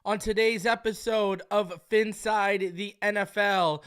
On today's episode of Phinside The NFL,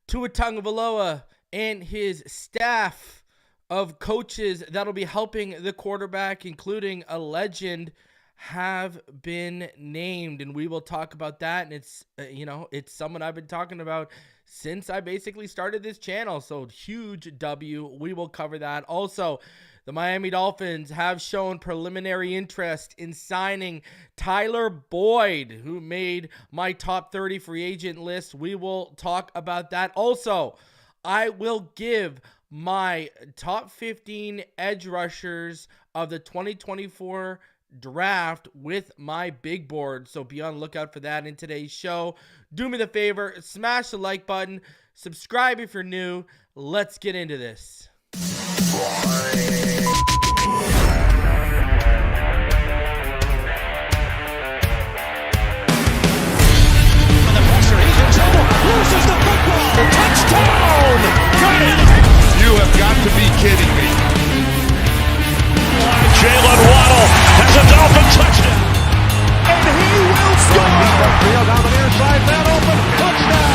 Tua Tagovailoa and his staff of coaches that'll be helping the quarterback, including a legend, have been named, and we will talk about that. And it's someone I've been talking about since I basically started this channel, so huge W. We will cover that. Also, the Miami Dolphins have shown preliminary interest in signing Tyler Boyd, who made my top 30 free agent list. We will talk about that. Also, I will give my top 15 edge rushers of the 2024 draft with my big board, so be on the lookout for that in today's show. Do me the favor, smash the like button, subscribe if you're new. Let's get into this. Loses the football. Touchdown! Got it! You have got to be kidding me. Jalen Waddle has a Dolphin touchdown. And he will score! Field on the near side, that open. Touchdown!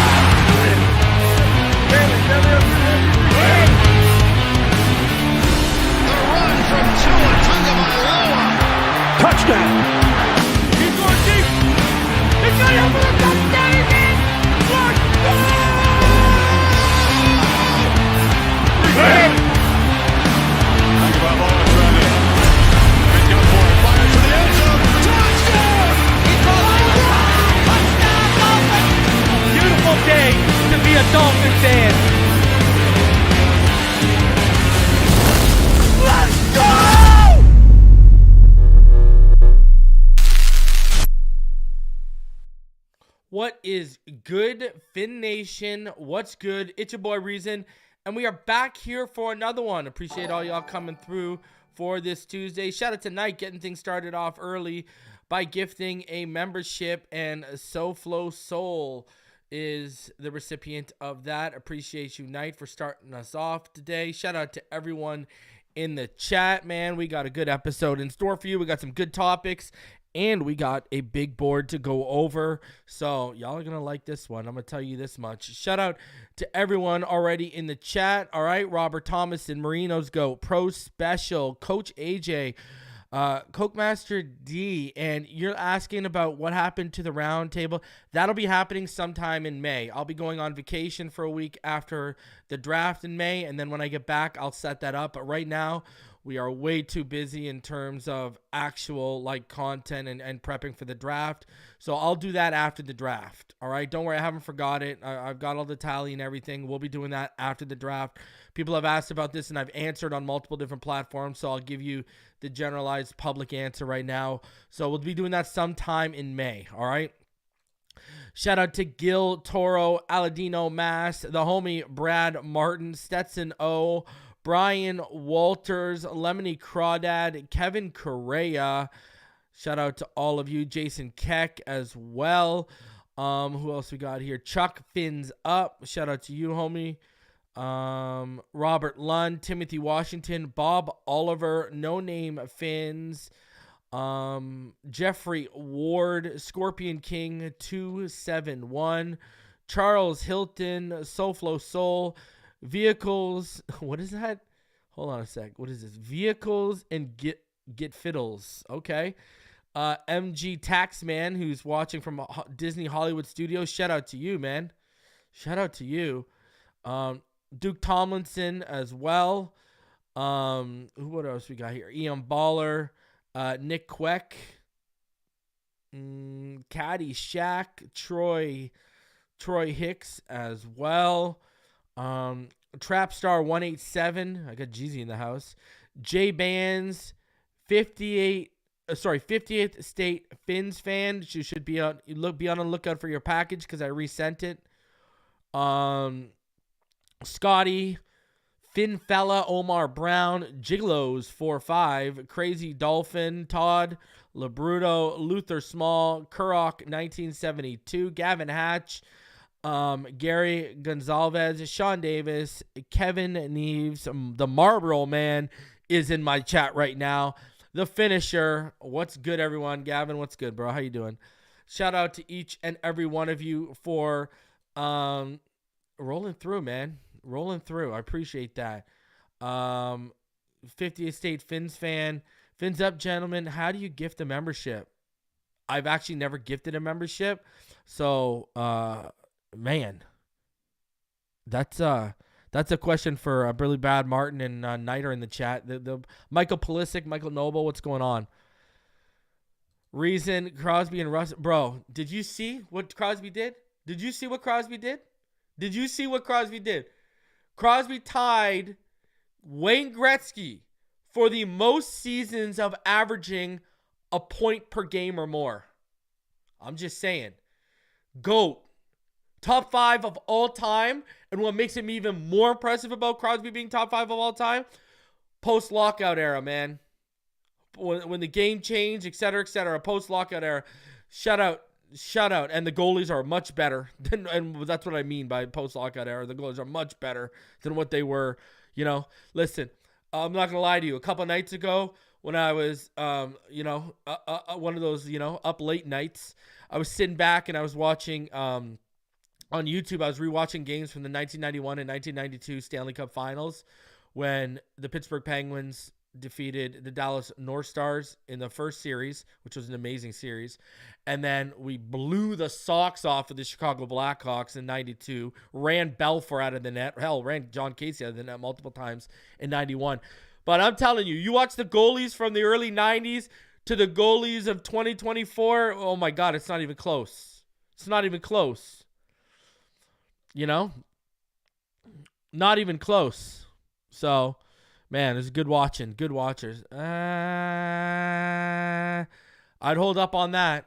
The run from Tua Tagovailoa. Touchdown! He's going deep. It's not over the touchdown again. Tagovailoa trying to make up for it. Fires to the end zone. Touchdown! Beautiful day to be a Dolphin fan. Let's go! What is good, Finn Nation? What's good? It's your boy Reason, and we are back here for another one. Appreciate all y'all coming through for this Tuesday. Shout out to Knight getting things started off early by gifting a membership, and SoFlo Soul is the recipient of that. Appreciate you, Knight, for starting us off today. Shout out to everyone in the chat, man. We got a good episode in store for you. We got some good topics, and we got a big board to go over. So y'all are going to like this one. I'm going to tell you this much. Shout out to everyone already in the chat. All right. Robert Thomas and Marinos Go. Pro Special. Coach AJ. Coke Master D. And you're asking about what happened to the round table. That'll be happening sometime in May. I'll be going on vacation for a week after the draft in May. And then when I get back, I'll set that up. But right now, we are way too busy in terms of actual content and prepping for the draft. So I'll do that after the draft. All right. Don't worry. I haven't forgot it. I've got all the tally and everything. We'll be doing that after the draft. People have asked about this and I've answered on multiple different platforms. So I'll give you the generalized public answer right now. So we'll be doing that sometime in May. All right. Shout out to Gil, Toro, Aladino, Mass, the homie Brad Martin, Stetson O, Brian Walters, Lemony Crawdad, Kevin Correa. Shout out to all of you. Jason Keck as well. Who else we got here? Chuck Fins Up. Shout out to you, homie. Robert Lund, Timothy Washington, Bob Oliver, No Name Fins, Jeffrey Ward, Scorpion King 271, Charles Hilton, SoFlo Soul, Vehicles. What is that? Hold on a sec. What is this? Vehicles and Get Fiddles. Okay. MG Taxman, who's watching from Disney Hollywood Studios. Shout out to you, man. Shout out to you. Duke Tomlinson as well. What else we got here? Ian Baller, Nick Queck, Caddy Shack, Troy Hicks as well. Trapstar 187. I got Jeezy in the house. J Bands 50th State Fins fan. You should be on the lookout for your package because I resent it. Scotty, Finn Fella, Omar Brown, Gigolos 45, Crazy Dolphin, Todd, Labruto, Luther Small, Kurok 1972, Gavin Hatch, Gary Gonzalez, Sean Davis, Kevin Neves, the Marlboro Man is in my chat right now. The Finisher, what's good, everyone? Gavin, what's good, bro? How you doing? Shout out to each and every one of you for rolling through, man. Rolling through. I appreciate that. 50th State Fins fan. Fins up, gentlemen. How do you gift a membership? I've actually never gifted a membership. So, man, that's a question for Billy Bad Martin and Niter in the chat. The Michael Pulisic, Michael Noble, what's going on? Reason, Crosby and Russ. Bro, did you see what Crosby did? Did you see what Crosby did? Did you see what Crosby did? Crosby tied Wayne Gretzky for the most seasons of averaging a point per game or more. I'm just saying. GOAT. Top 5 of all time. And what makes him even more impressive about Crosby being top 5 of all time? Post-lockout era, man. When the game changed, et cetera, post-lockout era. Shout out. And the goalies are much better. And that's what I mean by post-lockout era. The goalies are much better than what they were. You know, listen, I'm not going to lie to you. A couple nights ago when I was, one of those, up late nights, I was sitting back and I was watching on YouTube. I was rewatching games from the 1991 and 1992 Stanley Cup Finals when the Pittsburgh Penguins defeated the Dallas North Stars in the first series, which was an amazing series. And then we blew the socks off of the Chicago Blackhawks in 92, ran Belfour out of the net. Hell, ran John Casey out of the net multiple times in 91. But I'm telling you, you watch the goalies from the early 90s to the goalies of 2024. Oh my God, it's not even close. It's not even close. Not even close. So, man, it's good watching. Good watchers. I'd hold up on that.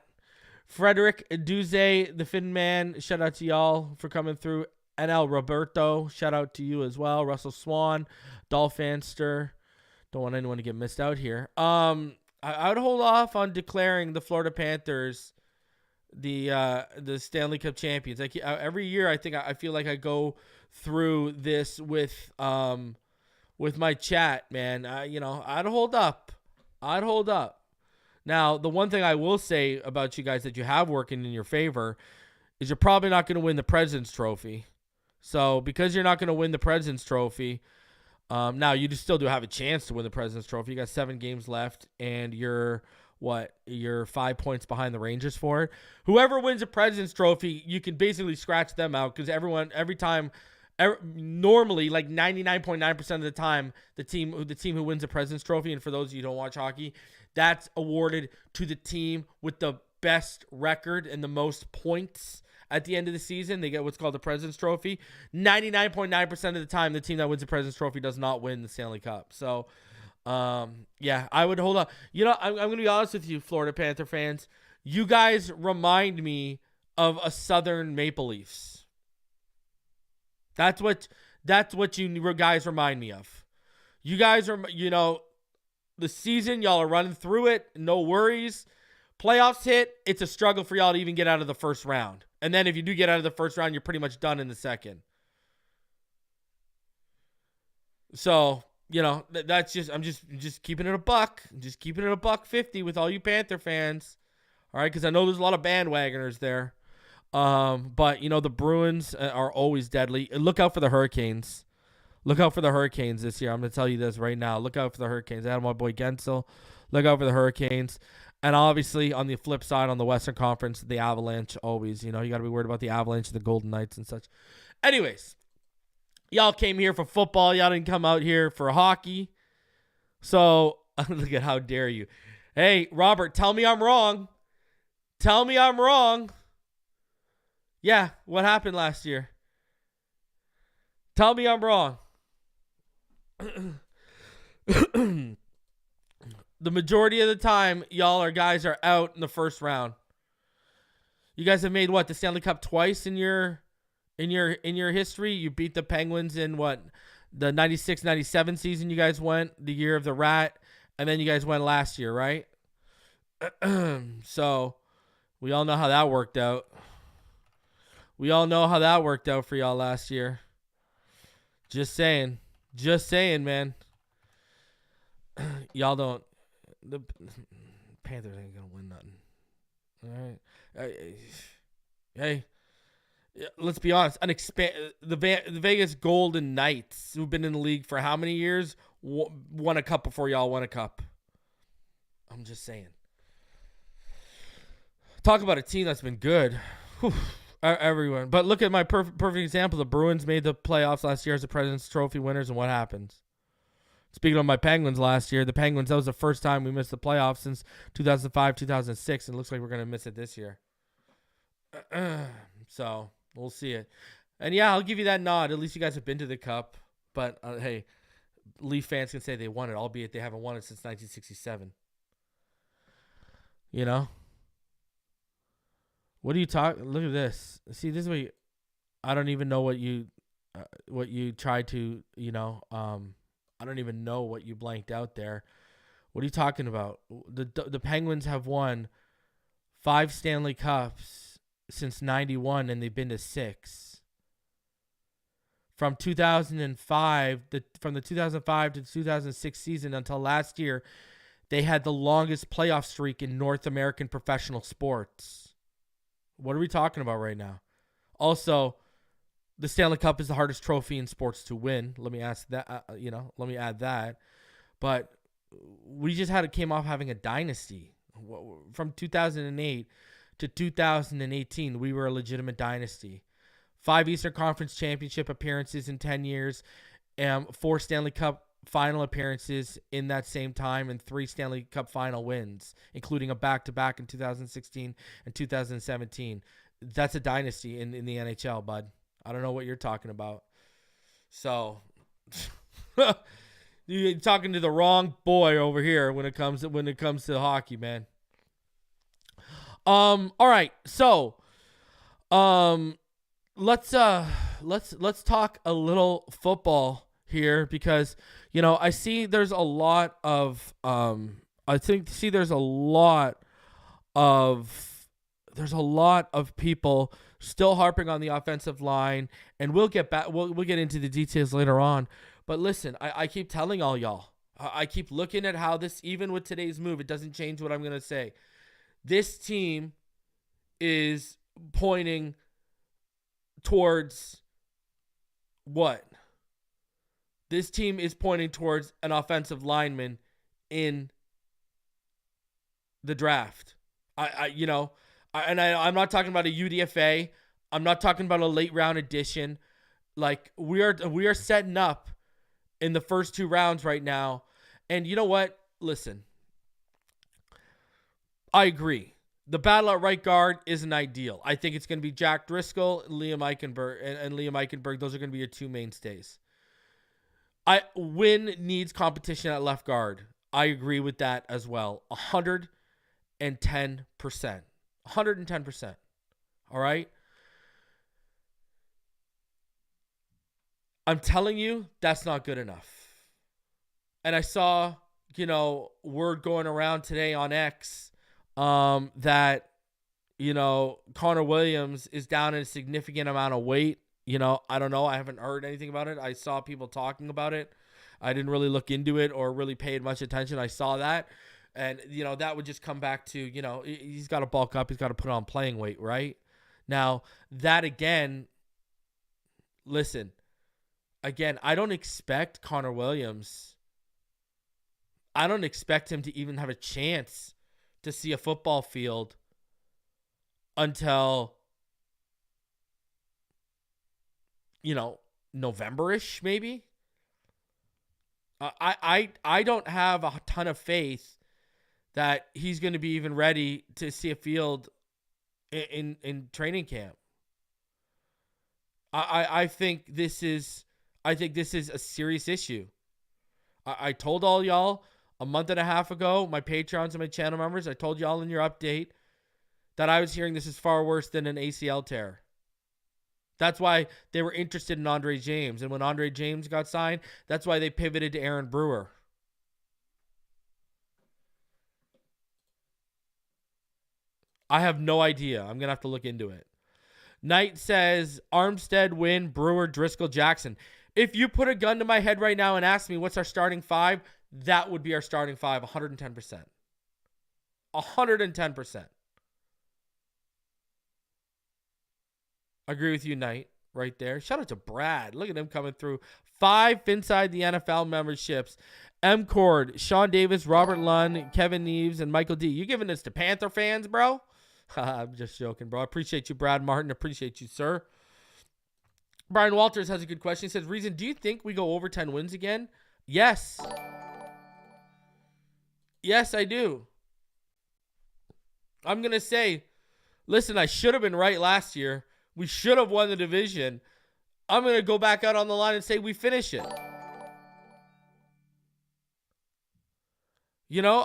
Frederick Duze, the Fin Man, shout out to y'all for coming through. NL Roberto, shout out to you as well. Russell Swan, Dolphinster. Don't want anyone to get missed out here. I would hold off on declaring the Florida Panthers the Stanley Cup champions. Every year, I feel like I go through this with my chat, man. I'd hold up. Now, the one thing I will say about you guys that you have working in your favor is you're probably not going to win the President's Trophy. So, because you're not going to win the President's Trophy, now you still do have a chance to win the President's Trophy. You got 7 games left, and you're 5 points behind the Rangers for it. Whoever wins the President's Trophy, you can basically scratch them out because normally, like 99.9% of the time, the team who wins the President's Trophy, and for those of you who don't watch hockey, that's awarded to the team with the best record and the most points at the end of the season. They get what's called the President's Trophy. 99.9% of the time, the team that wins the President's Trophy does not win the Stanley Cup. So, yeah, I would hold on. I'm going to be honest with you, Florida Panther fans. You guys remind me of a Southern Maple Leafs. That's what you guys remind me of. You guys are, the season, y'all are running through it. No worries. Playoffs hit. It's a struggle for y'all to even get out of the first round. And then if you do get out of the first round, you're pretty much done in the second. So, that's I'm just keeping it a buck. Just keeping it a $1.50 with all you Panther fans. All right, because I know there's a lot of bandwagoners there. But the Bruins are always deadly. Look out for the Hurricanes. Look out for the Hurricanes this year. I'm going to tell you this right now. Look out for the Hurricanes. I had my boy Gensel. Look out for the Hurricanes. And obviously, on the flip side, on the Western Conference, the Avalanche always. You got to be worried about the Avalanche and the Golden Knights and such. Anyways, y'all came here for football. Y'all didn't come out here for hockey. So, look at how dare you. Hey, Robert, tell me I'm wrong. Tell me I'm wrong. Yeah, what happened last year? Tell me I'm wrong. The majority of the time, guys are out in the first round. You guys have made the Stanley Cup twice in your history. You beat the Penguins in the 96-97 season. You guys went the year of the rat, and then you guys went last year, right? So we all know how that worked out. We all know how that worked out for y'all last year. Just saying, man. Y'all don't. The Panthers ain't gonna win nothing. All right. Hey, let's be honest. The Vegas Golden Knights, who've been in the league for how many years, won a cup before y'all won a cup. I'm just saying. Talk about a team that's been good. Whew, everyone. But look at my perfect example. The Bruins made the playoffs last year as the President's Trophy winners, and what happens? Speaking of my Penguins last year, the Penguins, that was the first time we missed the playoffs since 2005, 2006, and it looks like we're going to miss it this year. So, we'll see it. And yeah, I'll give you that nod. At least you guys have been to the Cup. But, hey, Leaf fans can say they won it, albeit they haven't won it since 1967. You know? What are you talking? Look at this. See, this is what I don't even know what you tried to, I don't even know what you blanked out there. What are you talking about? The Penguins have won 5 Stanley Cups since 91, and they've been to 6. From 2005, from the 2005 to 2006 season until last year, they had the longest playoff streak in North American professional sports. What are we talking about right now? Also, the Stanley Cup is the hardest trophy in sports to win. Let me ask that. Let me add that. But we just came off having a dynasty from 2008 to 2018. We were a legitimate dynasty. 5 Eastern Conference Championship appearances in 10 years, 4 Stanley Cup final appearances in that same time, and 3 Stanley Cup final wins, including a back-to-back in 2016 and 2017. That's a dynasty in the NHL, bud. I don't know what you're talking about. So, you're talking to the wrong boy over here when it comes to hockey, man. All right. So, let's talk a little football here, because I see there's a lot of there's a lot of people still harping on the offensive line, and we'll get into the details later on. But listen, I keep telling all y'all, I keep looking at how this, even with today's move, it doesn't change what I'm going to say. This team is pointing towards what? This team is pointing towards an offensive lineman in the draft. I'm not talking about a UDFA. I'm not talking about a late round addition. Like, we are setting up in the first 2 rounds right now. And you know what? Listen, I agree. The battle at right guard isn't ideal. I think it's going to be Jack Driscoll and Liam Eichenberg. And Liam Eichenberg, those are going to be your 2 mainstays. Wynn needs competition at left guard. I agree with that as well. 110%. 110%. All right? I'm telling you, that's not good enough. And I saw, word going around today on X that, Connor Williams is down in a significant amount of weight. I don't know. I haven't heard anything about it. I saw people talking about it. I didn't really look into it or really paid much attention. I saw that. And, that would just come back to, he's got to bulk up. He's got to put on playing weight, right? Now, that again, listen, I don't expect Connor Williams. I don't expect him to even have a chance to see a football field until, November-ish, maybe. I don't have a ton of faith that he's going to be even ready to see a field in training camp. I think this is a serious issue. I told all y'all a month and a half ago, my Patreons and my channel members, I told y'all in your update that I was hearing this is far worse than an ACL tear. That's why they were interested in Andre James. And when Andre James got signed, that's why they pivoted to Aaron Brewer. I have no idea. I'm going to have to look into it. Knight says, Armstead, Wynn, Brewer, Driscoll, Jackson. If you put a gun to my head right now and ask me what's our starting 5, that would be our starting 5, 110%. 110%. Agree with you, Knight, right there. Shout out to Brad. Look at him coming through. 5 Phinside the NFL memberships. M. Cord, Sean Davis, Robert Lund, Kevin Neves, and Michael D. You giving this to Panther fans, bro? I'm just joking, bro. I appreciate you, Brad Martin. Appreciate you, sir. Brian Walters has a good question. He says, Reason, do you think we go over 10 wins again? Yes. Yes, I do. I'm going to say, listen, I should have been right last year. We should have won the division. I'm going to go back out on the line and say we finish it. You know,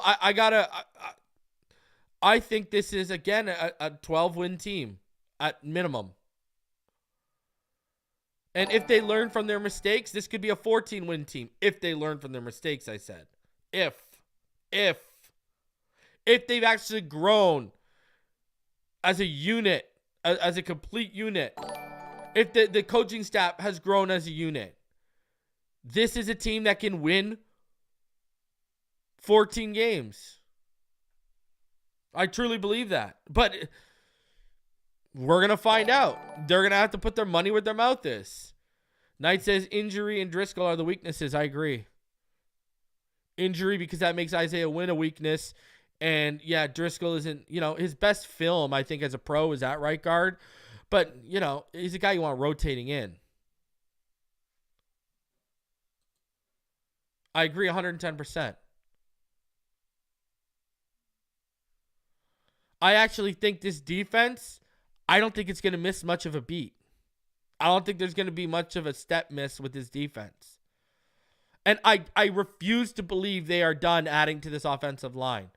I think this is, again, a 12-win team at minimum. And if they learn from their mistakes, this could be a 14-win team. If they learn from their mistakes, I said. If they've actually grown as a unit, as a complete unit, if the coaching staff has grown as a unit, this is a team that can win 14 games. I truly believe that. But we're going to find out. They're going to have to put their money where their mouth is. Knight says injury and Driscoll are the weaknesses. I agree. Injury because that makes Isaiah Wynn a weakness. And, yeah, Driscoll isn't, his best film, I think, as a pro is at right guard. But, he's a guy you want rotating in. I agree 110%. I actually think this defense, I don't think it's going to miss much of a beat. I don't think there's going to be much of a step miss with this defense. And I refuse to believe they are done adding to this offensive line.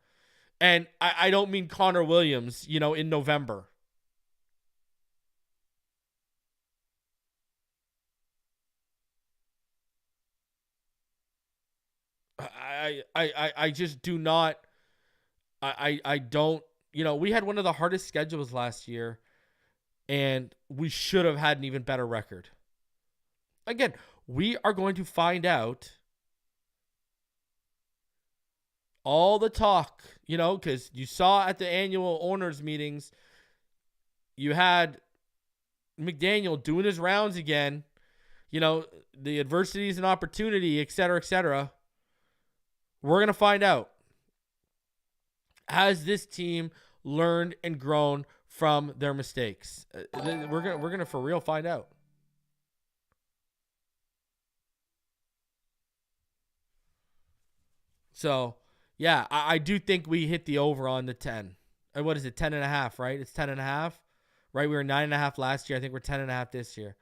And I don't mean Connor Williams, in November. I just do not. I don't. We had one of the hardest schedules last year, and we should have had an even better record. Again, we are going to find out all the talk, because you saw at the annual owners meetings, you had McDaniel doing his rounds again, the adversities and opportunity, et cetera, et cetera. We're going to find out. Has this team learned and grown from their mistakes? We're gonna for real find out. So, yeah, I do think we hit the over on the 10. And what is it, 10.5, right? It's 10.5, right? We were 9.5 last year. I think we're 10.5 this year.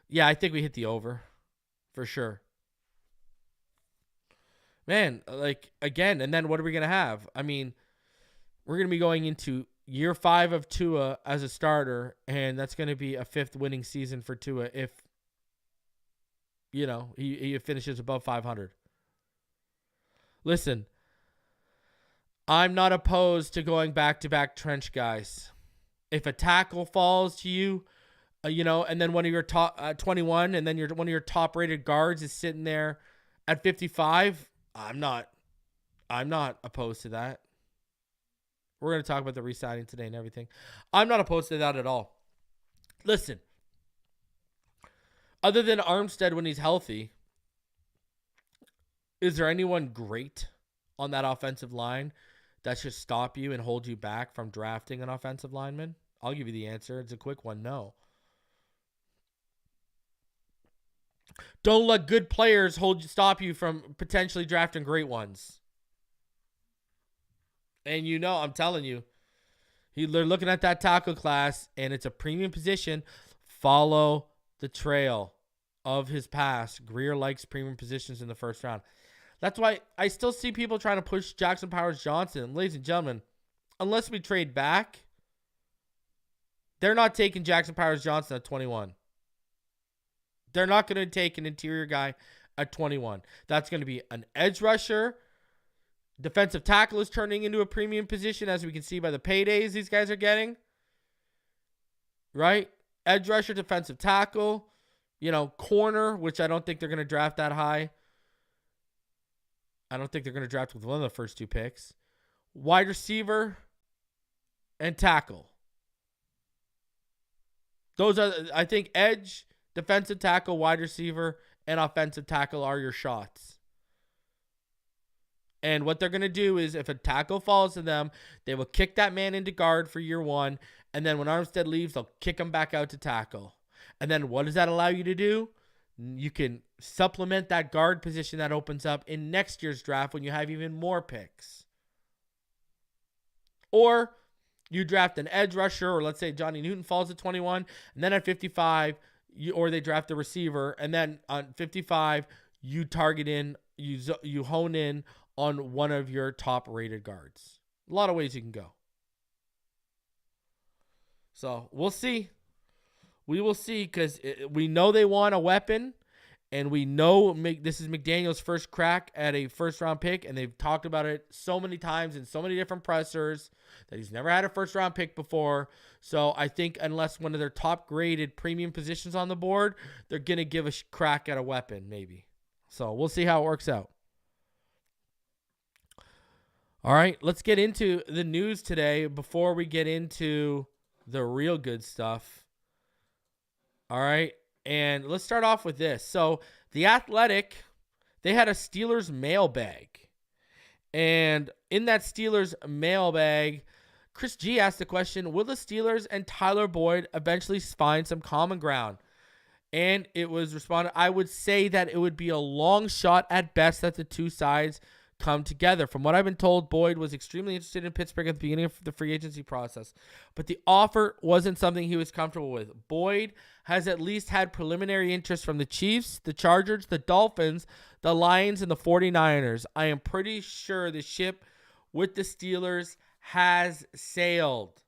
Yeah, I think we hit the over for sure. Man, again, and then what are we going to have? I mean, we're going to be going into year 5 of Tua as a starter, and that's going to be a 5th winning season for Tua if, he finishes above 500. Listen, I'm not opposed to going back-to-back trench guys. If a tackle falls to you, and then one of your top 21, and then one of your top-rated guards is sitting there at 55, I'm not opposed to that. We're going to talk about the re-signing today and everything. I'm not opposed to that at all. Listen, other than Armstead when he's healthy, is there anyone great on that offensive line that should stop you and hold you back from drafting an offensive lineman? I'll give you the answer. It's a quick one. No. Don't let good players stop you from potentially drafting great ones. And I'm telling you, they're looking at that tackle class, and it's a premium position. Follow the trail of his past. Greer likes premium positions in the first round. That's why I still see people trying to push Jackson Powers-Johnson. Ladies and gentlemen, unless we trade back, they're not taking Jackson Powers-Johnson at 21. They're not going to take an interior guy at 21. That's going to be an edge rusher. Defensive tackle is turning into a premium position, as we can see by the paydays these guys are getting. Right? Edge rusher, defensive tackle, corner, which I don't think they're going to draft that high. I don't think they're going to draft with one of the first 2 picks. Wide receiver and tackle. Those are, I think, edge, defensive tackle, wide receiver, and offensive tackle are your shots. And what they're going to do is if a tackle falls to them, they will kick that man into guard for year one. And then when Armstead leaves, they'll kick him back out to tackle. And then what does that allow you to do? You can supplement that guard position that opens up in next year's draft when you have even more picks. Or you draft an edge rusher, or let's say Johnny Newton falls at 21, and then at 55, or they draft a receiver, and then on 55, you target in, you hone in on one of your top-rated guards. A lot of ways you can go. So we'll see. We will see, because we know they want a weapon, and we know this is McDaniel's first crack at a first-round pick, and they've talked about it so many times in so many different pressers that he's never had a first-round pick before. So I think unless one of their top-graded premium positions on the board, they're going to give a crack at a weapon, maybe. So we'll see how it works out. All right, let's get into the news today before we get into the real good stuff. All right, and let's start off with this. So The Athletic, they had a Steelers mailbag. And in that Steelers mailbag, Chris G asked the question, will the Steelers and Tyler Boyd eventually find some common ground? And it was responded, I would say that it would be a long shot at best that the two sides come together. From what I've been told, Boyd was extremely interested in Pittsburgh at the beginning of the free agency process, but the offer wasn't something he was comfortable with. Boyd has at least had preliminary interest from the Chiefs, the Chargers, the Dolphins, the Lions, and the 49ers. I am pretty sure the ship with the Steelers has sailed.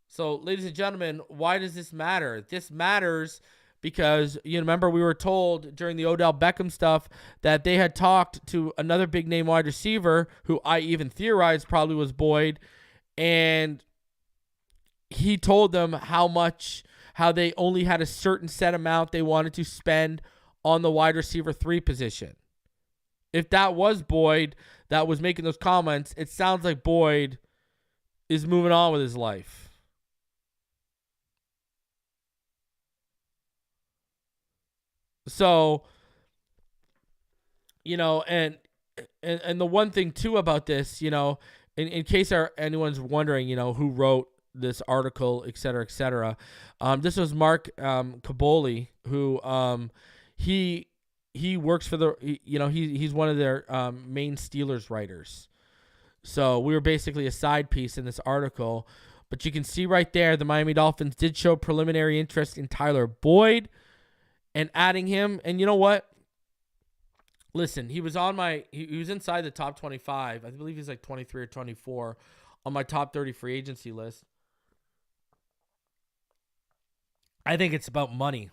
So, ladies and gentlemen, why does this matter? This matters because, you remember, we were told during the Odell Beckham stuff that they had talked to another big name wide receiver who I even theorized probably was Boyd, and he told them how they only had a certain set amount they wanted to spend on the wide receiver 3 position. If that was Boyd that was making those comments, it sounds like Boyd is moving on with his life. So, and the one thing too about this, in case anyone's wondering, who wrote this article, et cetera, this was Mark Caboli, who he works for he's one of their main Steelers writers. So we were basically a side piece in this article, but you can see right there the Miami Dolphins did show preliminary interest in Tyler Boyd and adding him. And you know what? Listen, he was he was inside the top 25. I believe he's like 23 or 24 on my top 30 free agency list. I think it's about money.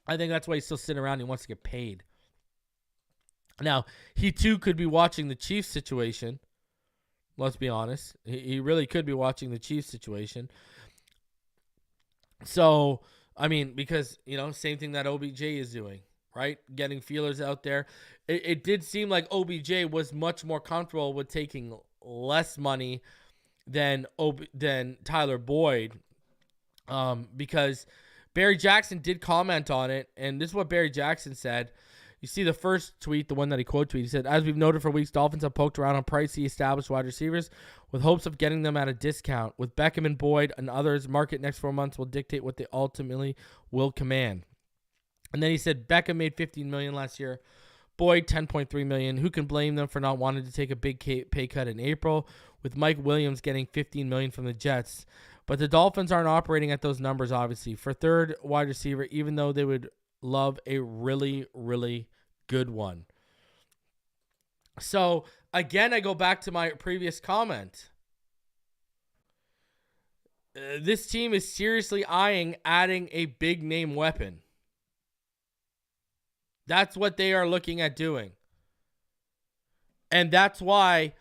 I think that's why he's still sitting around. He wants to get paid. Now, he too could be watching the Chiefs situation. Let's be honest. He really could be watching the Chiefs situation. So, I mean, because, same thing that OBJ is doing, right? Getting feelers out there. It did seem like OBJ was much more comfortable with taking less money than Tyler Boyd, because Barry Jackson did comment on it, and this is what Barry Jackson said. You see the first tweet, the one that he quote tweeted. He said, as we've noted for weeks, Dolphins have poked around on pricey established wide receivers with hopes of getting them at a discount. With Beckham and Boyd and others, market next 4 months will dictate what they ultimately will command. And then he said Beckham made $15 million last year. Boyd, $10.3 million. Who can blame them for not wanting to take a big pay cut in April? With Mike Williams getting $15 million from the Jets. But the Dolphins aren't operating at those numbers, obviously. For third wide receiver, even though they would love a really, really good one. So, again, I go back to my previous comment. This team is seriously eyeing adding a big-name weapon. That's what they are looking at doing. And that's why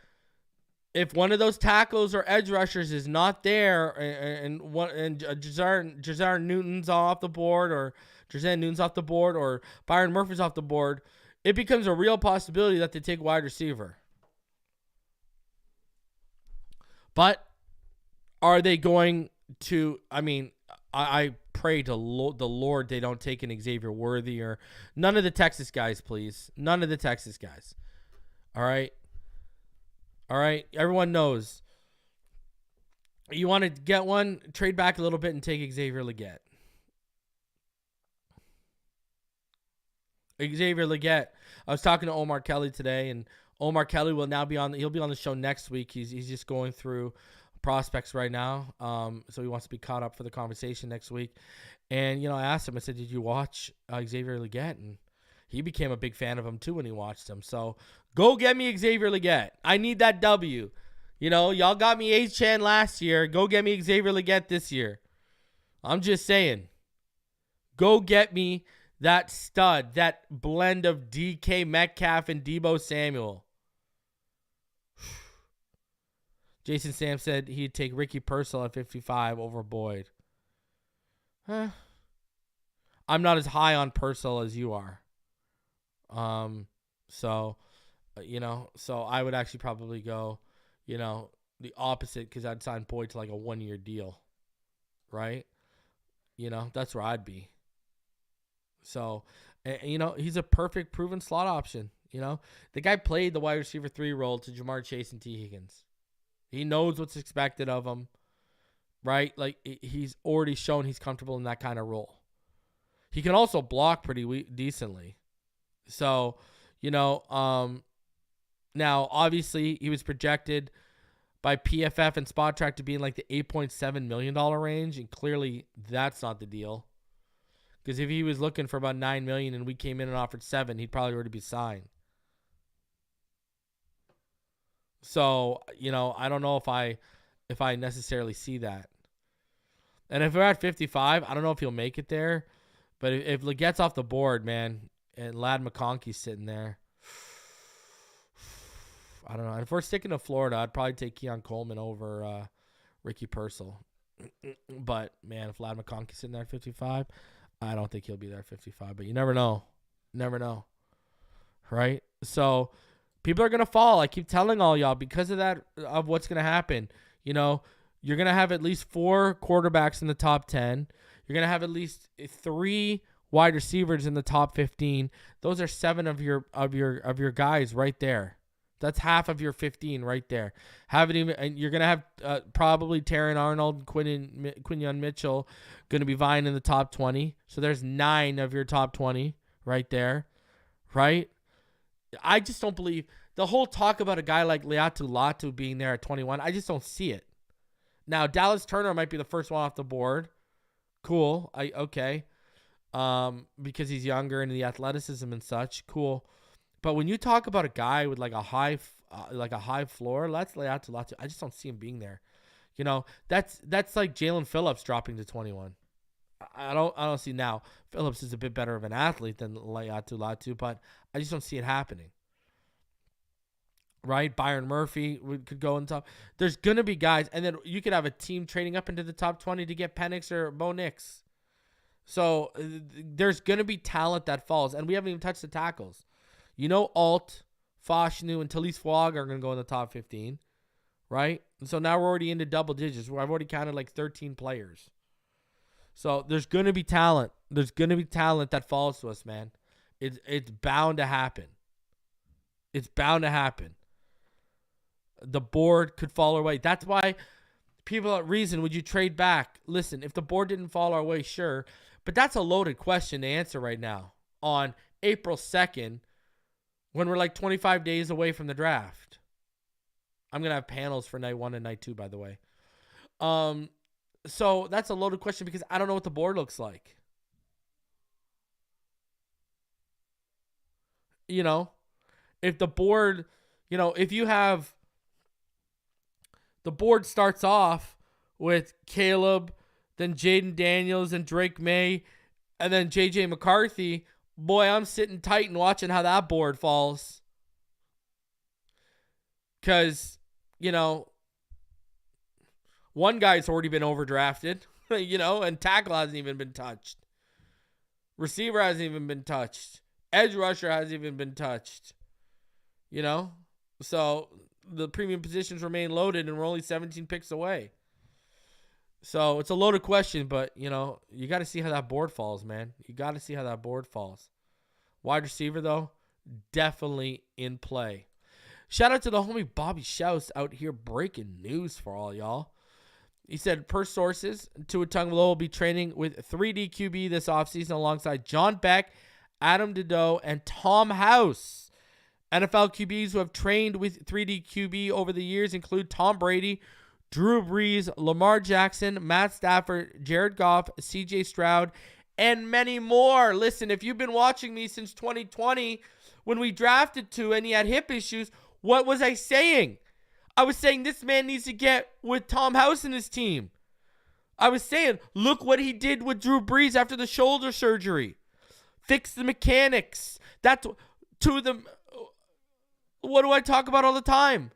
if one of those tackles or edge rushers is not there and Jazar Newton's off the board or Jazan Newton's off the board or Byron Murphy's off the board, it becomes a real possibility that they take wide receiver. But are they going to, I pray to the Lord they don't take an Xavier Worthy or none of the Texas guys, please. None of the Texas guys. All right. Everyone knows. You want to get one, trade back a little bit and take Xavier Legette. Xavier Legette. I was talking to Omar Kelly today, and Omar Kelly will now be he'll be on the show next week. He's just going through prospects right now. So he wants to be caught up for the conversation next week. And, I asked him, I said, did you watch Xavier Legette? And he became a big fan of him too when he watched him. So go get me Xavier Legette. I need that W. Y'all got me H-Chan last year. Go get me Xavier Legette this year. I'm just saying. Go get me that stud, that blend of DK Metcalf and Deebo Samuel. Jason Sam said he'd take Ricky Purcell at 55 over Boyd. I'm not as high on Purcell as you are. So I would actually probably go, the opposite, because I'd sign Boyd to like a 1-year deal, right? That's where I'd be. So, he's a perfect proven slot option. The guy played the wide receiver 3 role to Jamar Chase and T. Higgins. He knows what's expected of him, right? Like, he's already shown he's comfortable in that kind of role. He can also block pretty decently. So, now obviously he was projected by PFF and Spot Track to be in like the $8.7 million range, and clearly that's not the deal. Because if he was looking for about $9 million and we came in and offered $7 million, he'd probably already be signed. So, I don't know if I necessarily see that. And if we're at 55, I don't know if he'll make it there. But if Legette's off the board, man, and Ladd McConkey's sitting there, I don't know. And if we're sticking to Florida, I'd probably take Keon Coleman over Ricky Purcell. But, man, if Ladd McConkey's sitting there at 55, I don't think he'll be there at 55. But you never know. Never know. Right? So people are going to fall. I keep telling all y'all because of that, of what's going to happen. You're going to have at least 4 quarterbacks in the top 10. You're going to have at least 3 wide receivers in the top 15. Those are 7 of your guys right there. That's half of your 15 right there. And you're going to have probably Taron Arnold, Quinyon Mitchell going to be vying in the top 20. So there's 9 of your top 20 right there, right? I just don't believe the whole talk about a guy like Leatu Latu being there at 21. I just don't see it. Now, Dallas Turner might be the first one off the board. Cool. Okay. Because he's younger and the athleticism and such. Cool. But when you talk about a guy with like a high floor, let's Leatu Latu. I just don't see him being there. That's like Jalen Phillips dropping to 21. I don't see now. Phillips is a bit better of an athlete than Leatu Latu, but I just don't see it happening. Right? Byron Murphy could go in top. There's going to be guys, and then you could have a team trading up into the top 20 to get Penix or Bo Nix. So there's going to be talent that falls, and we haven't even touched the tackles. Alt, Foshnu, and Talise Fuag are going to go in the top 15, right? And so now we're already into double digits, where I've already counted like 13 players. So there's going to be talent. There's going to be talent that falls to us, man. It's bound to happen. It's bound to happen. The board could fall our way. That's why people at Reason, would you trade back? Listen, if the board didn't fall our way, sure. But that's a loaded question to answer right now on April 2nd when we're like 25 days away from the draft. I'm going to have panels for night 1 and night 2, by the way. So that's a loaded question because I don't know what the board looks like. If the board, if you have, the board starts off with Caleb, then Jaden Daniels and Drake May, and then JJ McCarthy. Boy, I'm sitting tight and watching how that board falls. Because, one guy's already been overdrafted, and tackle hasn't even been touched. Receiver hasn't even been touched. Edge rusher hasn't even been touched. So the premium positions remain loaded and we're only 17 picks away. So it's a loaded question, but, you got to see how that board falls, man. You got to see how that board falls. Wide receiver, though, definitely in play. Shout out to the homie Bobby Shouse out here breaking news for all y'all. He said, per sources, Tua Tagovailoa will be training with 3D QB this offseason alongside John Beck, Adam Dedeaux, and Tom House. NFL QBs who have trained with 3D QB over the years include Tom Brady, Drew Brees, Lamar Jackson, Matt Stafford, Jared Goff, CJ Stroud, and many more. Listen, if you've been watching me since 2020, when we drafted Tua and he had hip issues, what was I saying? I was saying this man needs to get with Tom House and his team. I was saying, look what he did with Drew Brees after the shoulder surgery. Fix the mechanics. That's to them. What do I talk about all the time?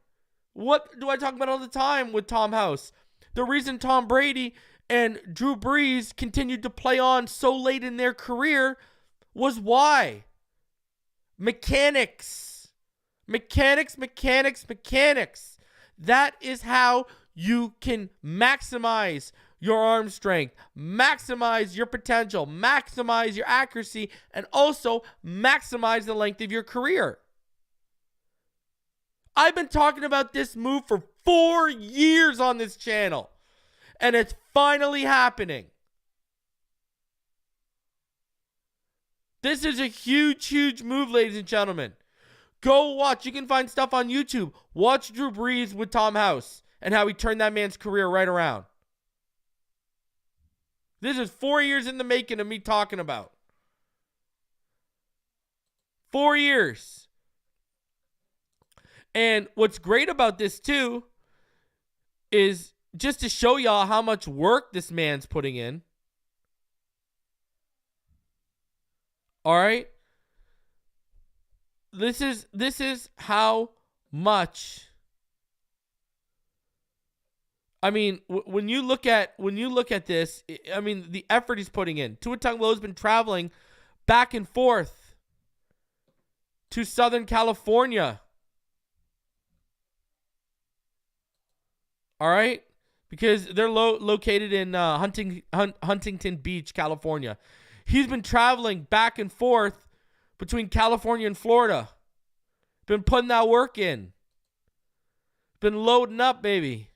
What do I talk about all the time with Tom House? The reason Tom Brady and Drew Brees continued to play on so late in their career was why? Mechanics. Mechanics. That is how you can maximize your arm strength, maximize your potential, maximize your accuracy, and also maximize the length of your career. I've been talking about this move for 4 years on this channel, and it's finally happening. This is a huge move, ladies and gentlemen. Go watch. You can find stuff on YouTube. Watch Drew Brees with Tom House and how he turned that man's career right around. This is 4 years in the making of me talking about. 4 years. And what's great about this too is just to show y'all how much work this man's putting in. All right? This is how much. I mean, when you look at this, I mean, the effort he's putting in. Tua Tagovailoa has been traveling back and forth to Southern California. All right? Because they're located in Huntington Beach, California. He's been traveling back and forth between California and Florida. Been putting that work in. Been loading up, baby.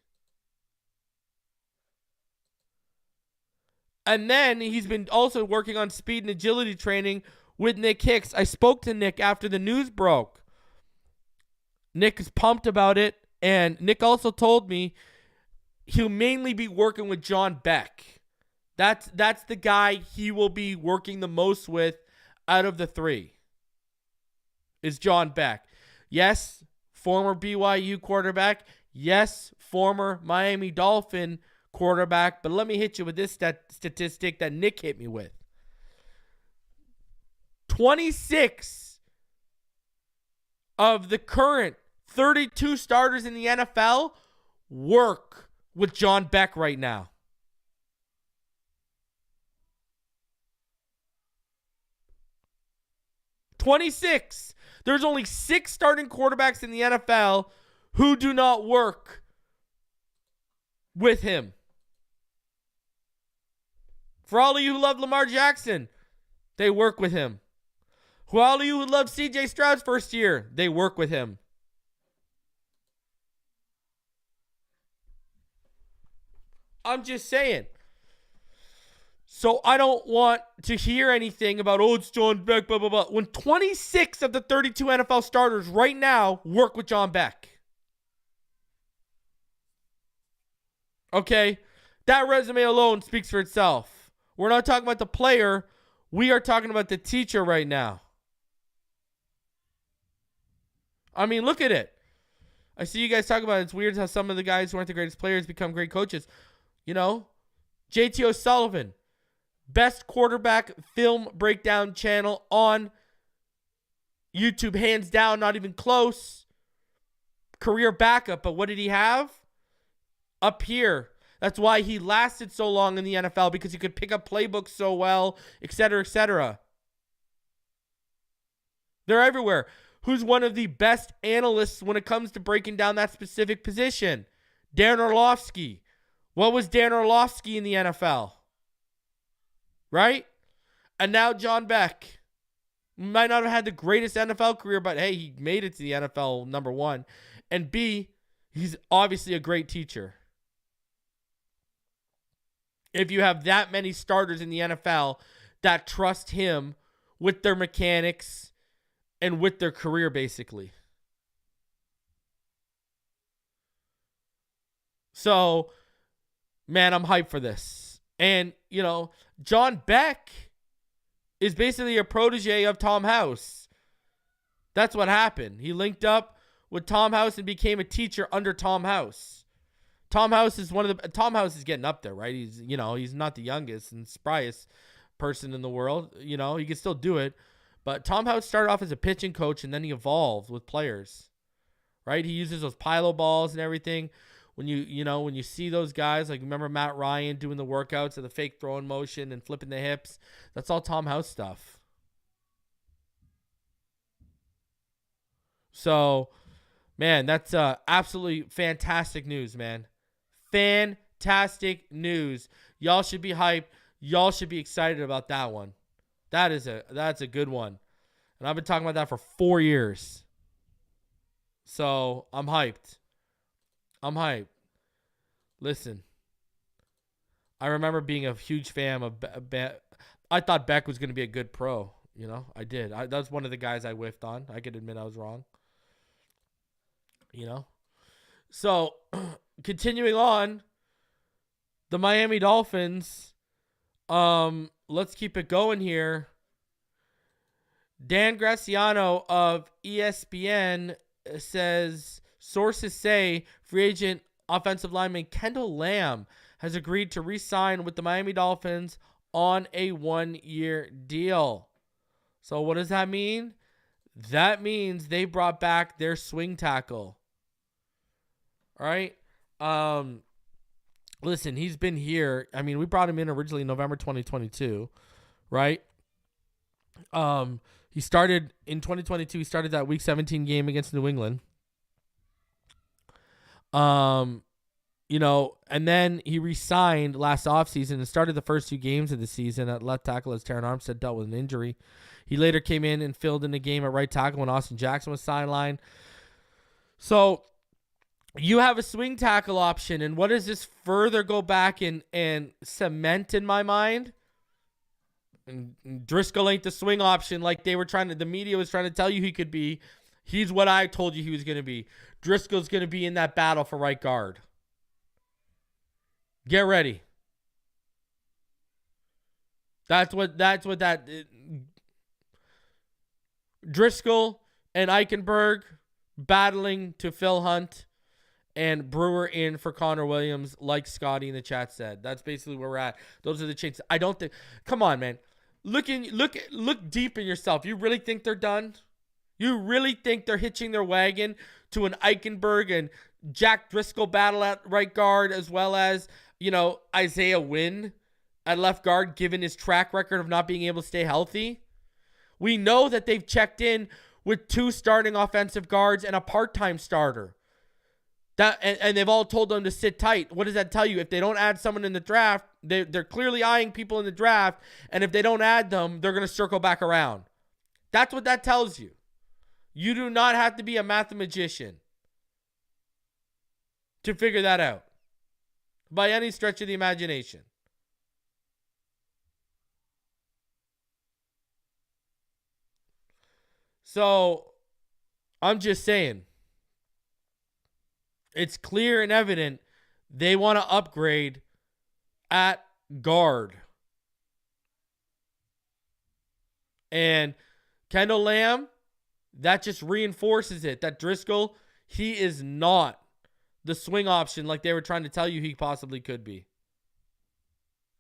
And then he's been also working on speed and agility training with Nick Hicks. I spoke to Nick after the news broke. Nick is pumped about it. And Nick also told me he'll mainly be working with John Beck. That's the guy he will be working the most with out of the three. Is John Beck. Yes, former BYU quarterback. Yes, former Miami Dolphin quarterback. But let me hit you with this statistic that Nick hit me with. 26 of the current 32 starters in the NFL work with John Beck right now. "26. There's only 6 starting quarterbacks in the NFL who do not work with him. For all of you who love Lamar Jackson, they work with him. For all of you who love CJ Stroud's first year, they work with him. I'm just saying. So I don't want to hear anything about, oh, it's John Beck, blah, blah, blah. When 26 of the 32 NFL starters right now work with John Beck. Okay? That resume alone speaks for itself. We're not talking about the player. We are talking about the teacher right now. I mean, look at it. I see you guys talk about it. It's weird how some of the guys who aren't the greatest players become great coaches. You know, JT O'Sullivan, best quarterback film breakdown channel on YouTube, hands down, not even close. Career backup, but what did he have? Up here. That's why he lasted so long in the NFL, because he could pick up playbooks so well, etc., etc. They're everywhere. Who's one of the best analysts when it comes to breaking down that specific position? Darren Orlovsky. What was Dan Orlovsky in the NFL? Right? And now John Beck. Might not have had the greatest NFL career, but hey, he made it to the NFL, number one. And B, he's obviously a great teacher. If you have that many starters in the NFL that trust him with their mechanics and with their career, basically. So, man, I'm hyped for this. And, John Beck is basically a protege of Tom House. That's what happened. He linked up with Tom House and became a teacher under Tom House. Tom House is getting up there, right? He's not the youngest and spryest person in the world. He can still do it. But Tom House started off as a pitching coach and then he evolved with players, right? He uses those pilo balls and everything. When you see those guys, like remember Matt Ryan doing the workouts of the fake throwing motion and flipping the hips, that's all Tom House stuff. So, man, that's absolutely fantastic news, man. Fantastic news. Y'all should be hyped. Y'all should be excited about that one. That's a good one. And I've been talking about that for 4 years. So, I'm hyped. Listen, I remember being a huge fan of Beck. I thought Beck was going to be a good pro. I did. That was one of the guys I whiffed on. I could admit I was wrong. So, continuing on, the Miami Dolphins, let's keep it going here. Dan Graciano of ESPN says, sources say free agent offensive lineman Kendall Lamm has agreed to re-sign with the Miami Dolphins on a 1-year deal. So what does that mean? That means they brought back their swing tackle. All right. Listen, he's been here. I mean, we brought him in originally in November 2022, right? He started in 2022. He started that Week 17 game against New England. And then he re-signed last offseason and started the first 2 games of the season at left tackle as Terran Armstead dealt with an injury. He later came in and filled in the game at right tackle when Austin Jackson was sidelined. So you have a swing tackle option, and what does this further go back and cement in my mind? And Driscoll ain't the swing option like the media was trying to tell you he could be. He's what I told you he was going to be. Driscoll's going to be in that battle for right guard. Get ready. That's what Driscoll and Eichenberg battling to Phil Hunt and Brewer in for Connor Williams, like Scotty in the chat said. That's basically where we're at. Those are the changes. I don't think. Come on, man. Look deep in yourself. You really think they're done? You really think they're hitching their wagon to an Eichenberg and Jack Driscoll battle at right guard, as well as Isaiah Wynn at left guard, given his track record of not being able to stay healthy? We know that they've checked in with 2 starting offensive guards and a part-time starter. And they've all told them to sit tight. What does that tell you? If they don't add someone in the draft, they're clearly eyeing people in the draft, and if they don't add them, they're going to circle back around. That's what that tells you. You do not have to be a mathematician to figure that out by any stretch of the imagination. So, I'm just saying, it's clear and evident they want to upgrade at guard. And Kendall Lamm, that just reinforces it. That Driscoll, he is not the swing option like they were trying to tell you he possibly could be.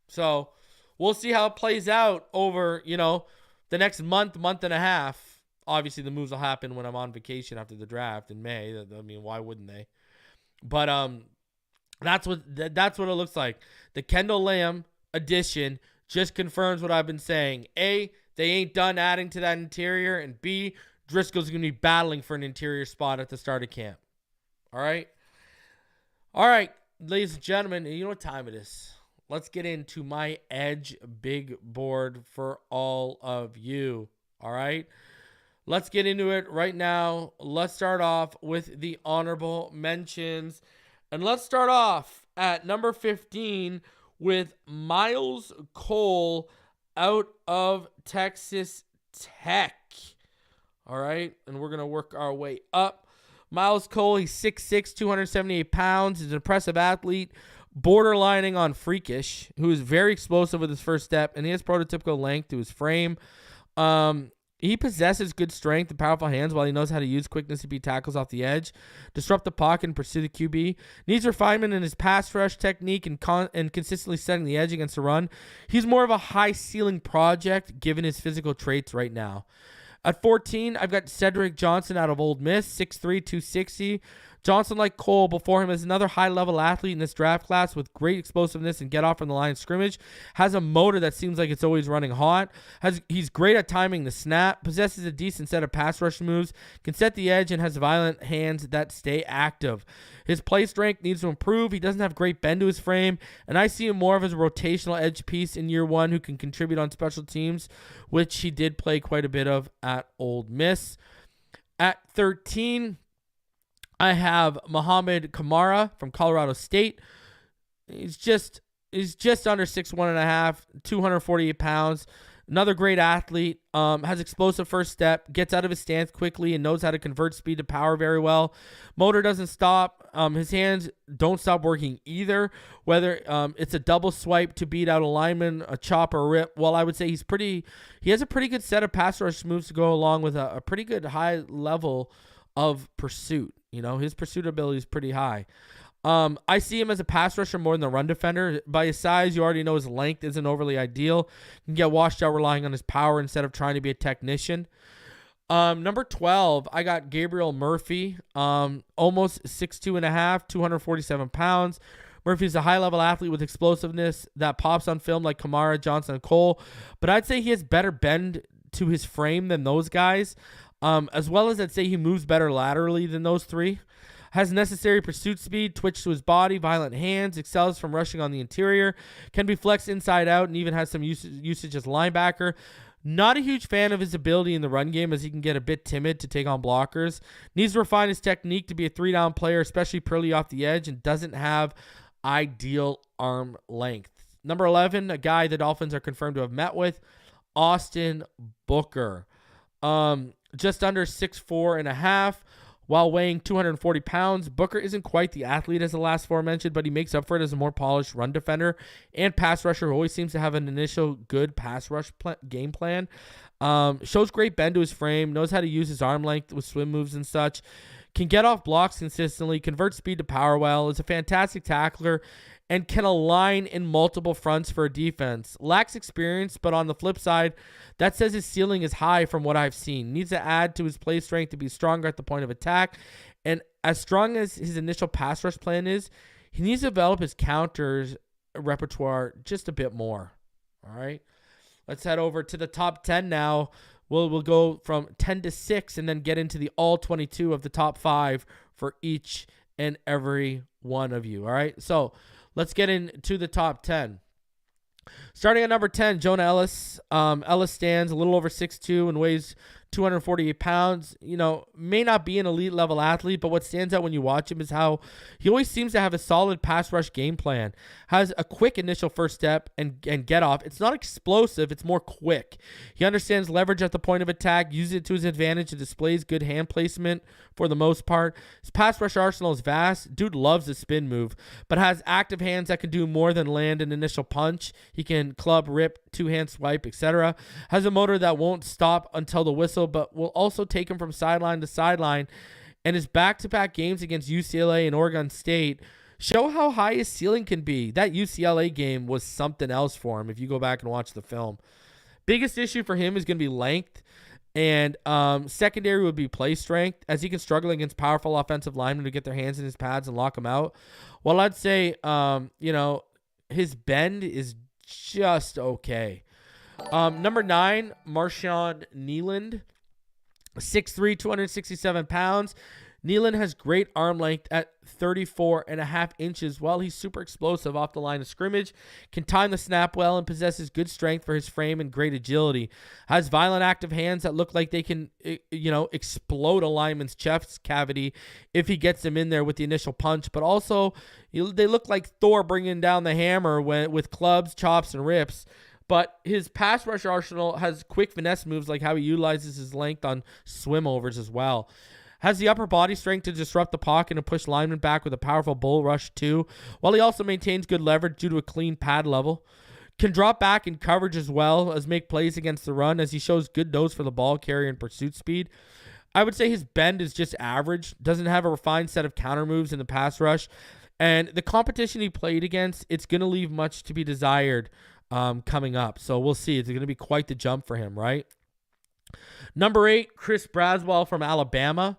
So, we'll see how it plays out over, the next month and a half. Obviously, the moves will happen when I'm on vacation after the draft in May. I mean, why wouldn't they? But that's what it looks like. The Kendall Lamm addition just confirms what I've been saying. A, they ain't done adding to that interior, and B, Driscoll's going to be battling for an interior spot at the start of camp. All right? ladies and gentlemen, you know what time it is. Let's get into my Edge big board for all of you. All right? Let's get into it right now. Let's start off with the honorable mentions. And let's start off at number 15 with Miles Cole out of Texas Tech. All right? And we're going to work our way up. Miles Cole, he's 6'6", 278 pounds. He's an impressive athlete, borderlining on freakish, who is very explosive with his first step, and he has prototypical length to his frame. He possesses good strength and powerful hands while he knows how to use quickness to beat tackles off the edge, disrupt the pocket, and pursue the QB. Needs refinement in his pass rush technique and consistently setting the edge against the run. He's more of a high-ceiling project given his physical traits right now. At 14, I've got Cedric Johnson out of Ole Miss, 6'3", 260. Johnson, like Cole before him, is another high-level athlete in this draft class with great explosiveness and get off from the line of scrimmage. Has a motor that seems like it's always running hot. He's great at timing the snap. Possesses a decent set of pass rush moves. Can set the edge and has violent hands that stay active. His play strength needs to improve. He doesn't have great bend to his frame, and I see him more of as a rotational edge piece in year one who can contribute on special teams, which he did play quite a bit of at Ole Miss. At 13, I have Muhammad Kamara from Colorado State. He's just under 6'1.5", 248 pounds. Another great athlete. Has explosive first step, gets out of his stance quickly, and knows how to convert speed to power very well. Motor doesn't stop. His hands don't stop working either. Whether it's a double swipe to beat out a lineman, a chop, or a rip. Well, I would say he has a pretty good set of pass rush moves to go along with a pretty good high level of pursuit. You know, his pursuit ability is pretty high. I see him as a pass rusher more than a run defender. By his size, you already know his length isn't overly ideal. He can get washed out relying on his power instead of trying to be a technician. Number 12, I got Gabriel Murphy, almost 6'2.5", 247 pounds. Murphy's a high-level athlete with explosiveness that pops on film like Kamara, Johnson, and Cole. But I'd say he has better bend to his frame than those guys, as well as I'd say he moves better laterally than those three. Has necessary pursuit speed, twitch to his body, violent hands, excels from rushing on the interior, can be flexed inside out, and even has some usage as linebacker. Not a huge fan of his ability in the run game as he can get a bit timid to take on blockers. Needs to refine his technique to be a three-down player, especially purely off the edge, and doesn't have ideal arm length. Number 11, a guy the Dolphins are confirmed to have met with, Austin Booker. Just under 6'4.5", while weighing 240 pounds. Booker isn't quite the athlete as the last four mentioned, but he makes up for it as a more polished run defender and pass rusher who always seems to have an initial good pass rush game plan. Shows great bend to his frame, knows how to use his arm length with swim moves and such, can get off blocks consistently, convert speed to power well, is a fantastic tackler, and can align in multiple fronts for a defense. Lacks experience, but on the flip side, that says his ceiling is high from what I've seen. Needs to add to his play strength to be stronger at the point of attack. And as strong as his initial pass rush plan is, he needs to develop his counters repertoire just a bit more. All right? Let's head over to the top 10 now. We'll go from 10 to 6 and then get into the all 22 of the top 5 for each and every one of you. All right? So let's get into the top 10. Starting at number 10, Jonah Ellis. Ellis stands a little over 6'2" and weighs 248 pounds. You know, may not be an elite level athlete, but what stands out when you watch him is how he always seems to have a solid pass rush game plan. Has a quick initial first step and get off. It's not explosive, it's more quick. He understands leverage at the point of attack, uses it to his advantage, and displays good hand placement for the most part. His pass rush arsenal is vast. Dude loves the spin move, but has active hands that can do more than land an initial punch. He can club, rip, two-hand swipe, etc. Has a motor that won't stop until the whistle, but will also take him from sideline to sideline. And his back-to-back games against UCLA and Oregon State show how high his ceiling can be. That UCLA game was something else for him if you go back and watch the film. Biggest issue for him is going to be length. And secondary would be play strength, as he can struggle against powerful offensive linemen to get their hands in his pads and lock him out. Well, I'd say, his bend is just okay. Number 9, Marshawn Kneeland, 6'3", 267 pounds. Nealon has great arm length at 34.5 inches. While he's super explosive off the line of scrimmage, can time the snap well, and possesses good strength for his frame and great agility. Has violent active hands that look like they can, explode a lineman's chest cavity if he gets them in there with the initial punch. But also, they look like Thor bringing down the hammer with clubs, chops, and rips. But his pass rush arsenal has quick finesse moves, like how he utilizes his length on swim overs as well. Has the upper body strength to disrupt the pocket and push linemen back with a powerful bull rush too, while he also maintains good leverage due to a clean pad level. Can drop back in coverage as well as make plays against the run, as he shows good nose for the ball carrier and pursuit speed. I would say his bend is just average, doesn't have a refined set of counter moves in the pass rush, and the competition he played against, it's going to leave much to be desired coming up. So we'll see. It's going to be quite the jump for him, right? Number 8, Chris Braswell from Alabama.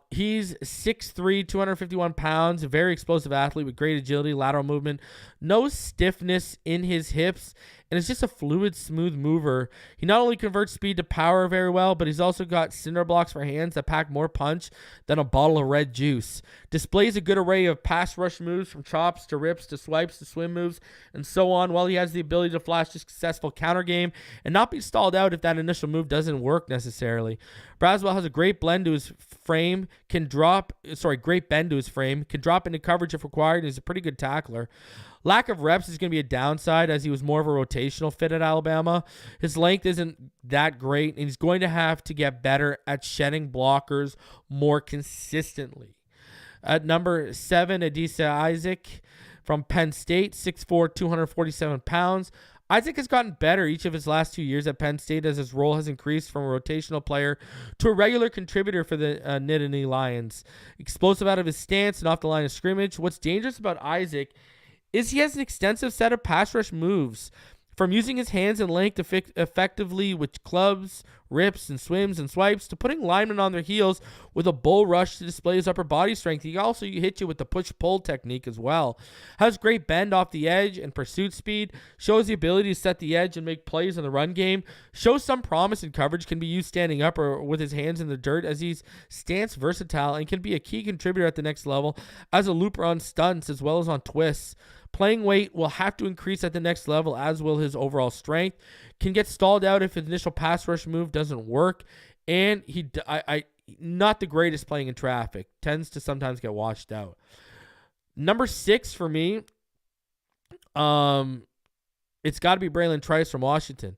He's 6'3", 251 pounds, a very explosive athlete with great agility, lateral movement, no stiffness in his hips, and is just a fluid, smooth mover. He not only converts speed to power very well, but he's also got cinder blocks for hands that pack more punch than a bottle of red juice. Displays a good array of pass rush moves, from chops to rips to swipes to swim moves and so on, while he has the ability to flash a successful counter game and not be stalled out if that initial move doesn't work necessarily. Braswell has a great blend to his frame, great bend to his frame, can drop into coverage if required, and he's a pretty good tackler. Lack of reps is going to be a downside, as he was more of a rotational fit at Alabama. His length isn't that great, and he's going to have to get better at shedding blockers more consistently. At number 7, Adisa Isaac from Penn State, 6'4", 247 pounds. Isaac has gotten better each of his last 2 years at Penn State, as his role has increased from a rotational player to a regular contributor for the Nittany Lions. Explosive out of his stance and off the line of scrimmage. What's dangerous about Isaac is he has an extensive set of pass rush moves, from using his hands and length effectively with clubs, rips, and swims and swipes, to putting linemen on their heels with a bull rush to display his upper body strength. He also hit you with the push-pull technique as well. Has great bend off the edge and pursuit speed. Shows the ability to set the edge and make plays in the run game. Shows some promise in coverage. Can be used standing up or with his hands in the dirt, as he's stance versatile and can be a key contributor at the next level as a looper on stunts as well as on twists. Playing weight will have to increase at the next level, as will his overall strength. Can get stalled out if his initial pass rush move doesn't work. And not the greatest playing in traffic. Tends to sometimes get washed out. Number 6 for me, it's got to be Braylon Trice from Washington.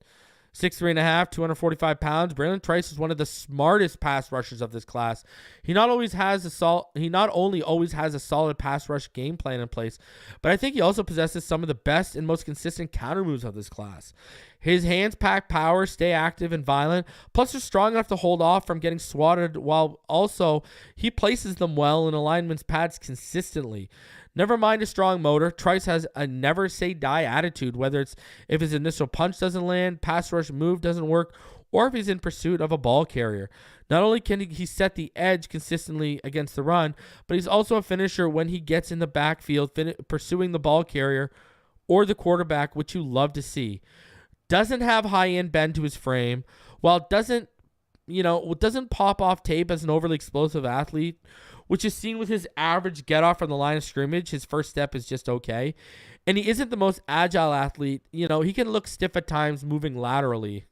6'3.5", 245 pounds. Braylon Trice is one of the smartest pass rushers of this class. He not only always has a solid pass rush game plan in place, but I think he also possesses some of the best and most consistent counter moves of this class. His hands pack power, stay active and violent, plus they're strong enough to hold off from getting swatted, while also he places them well in alignment's pads consistently. Never mind a strong motor, Trice has a never say die attitude, whether it's if his initial punch doesn't land, pass rush move doesn't work, or if he's in pursuit of a ball carrier. Not only can he set the edge consistently against the run, but he's also a finisher when he gets in the backfield pursuing the ball carrier or the quarterback, which you love to see. Doesn't have high-end bend to his frame, while it doesn't pop off tape as an overly explosive athlete, which is seen with his average get-off from the line of scrimmage. His first step is just okay. And he isn't the most agile athlete. He can look stiff at times moving laterally.